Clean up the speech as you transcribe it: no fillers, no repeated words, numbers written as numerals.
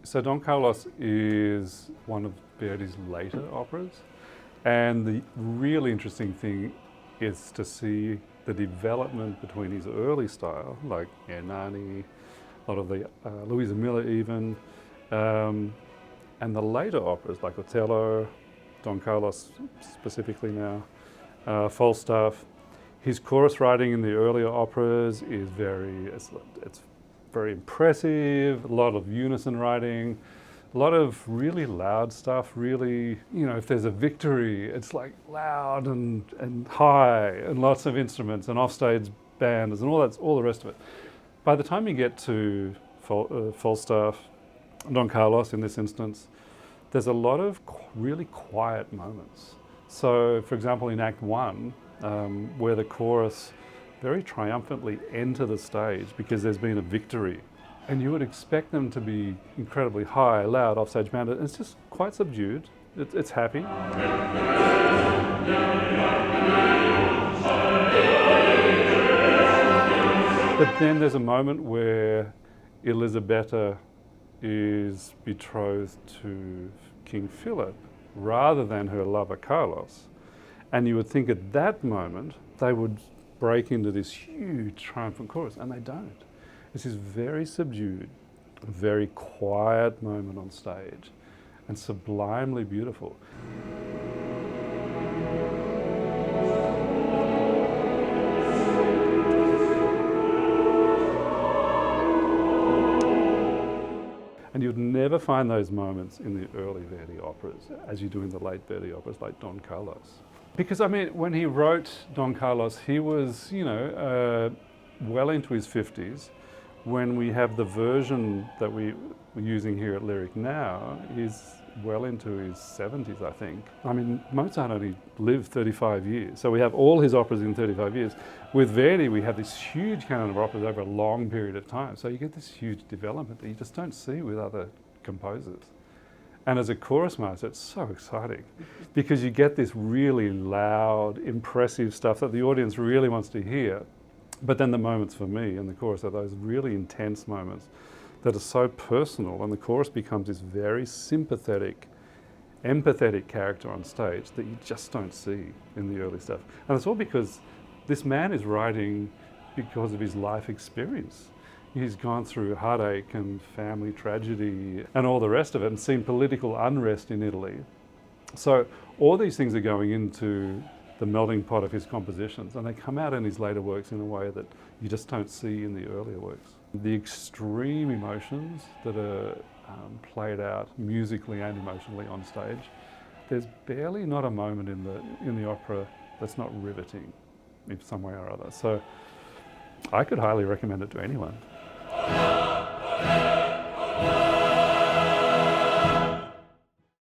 So Don Carlos is one of Verdi's later operas, and the really interesting thing is to see the development between his early style, like Hernani, a lot of the Louisa Miller even, and the later operas like Otello, Don Carlos specifically now, Falstaff. His chorus writing in the earlier operas is it's very impressive, a lot of unison writing, a lot of really loud stuff, really, if there's a victory, it's like loud and high and lots of instruments and offstage bands and all the rest of it. By the time you get to Falstaff, Don Carlos in this instance, there's a lot of really quiet moments. So, for example, in Act 1, where the chorus very triumphantly enter the stage because there's been a victory. And you would expect them to be incredibly high, loud, offstage band. It's just quite subdued. It's happy. But then there's a moment where Elisabetta is betrothed to King Philip rather than her lover Carlos. And you would think at that moment they would break into this huge triumphant chorus, and they don't. This is very subdued, a very quiet moment on stage, and sublimely beautiful. And you'd never find those moments in the early Verdi operas as you do in the late Verdi operas like Don Carlos. Because, when he wrote Don Carlos, he was, well into his 50s. When we have the version that we're using here at Lyric now, he's well into his 70s, I think. Mozart only lived 35 years, so we have all his operas in 35 years. With Verdi, we have this huge canon of operas over a long period of time, so you get this huge development that you just don't see with other composers. And as a chorus master, it's so exciting because you get this really loud, impressive stuff that the audience really wants to hear. But then the moments for me in the chorus are those really intense moments that are so personal, and the chorus becomes this very sympathetic, empathetic character on stage that you just don't see in the early stuff. And it's all because this man is writing because of his life experience. He's gone through heartache and family tragedy and all the rest of it, and seen political unrest in Italy. So all these things are going into the melting pot of his compositions, and they come out in his later works in a way that you just don't see in the earlier works. The extreme emotions that are played out musically and emotionally on stage, there's barely not a moment in the opera that's not riveting in some way or other. So I could highly recommend it to anyone.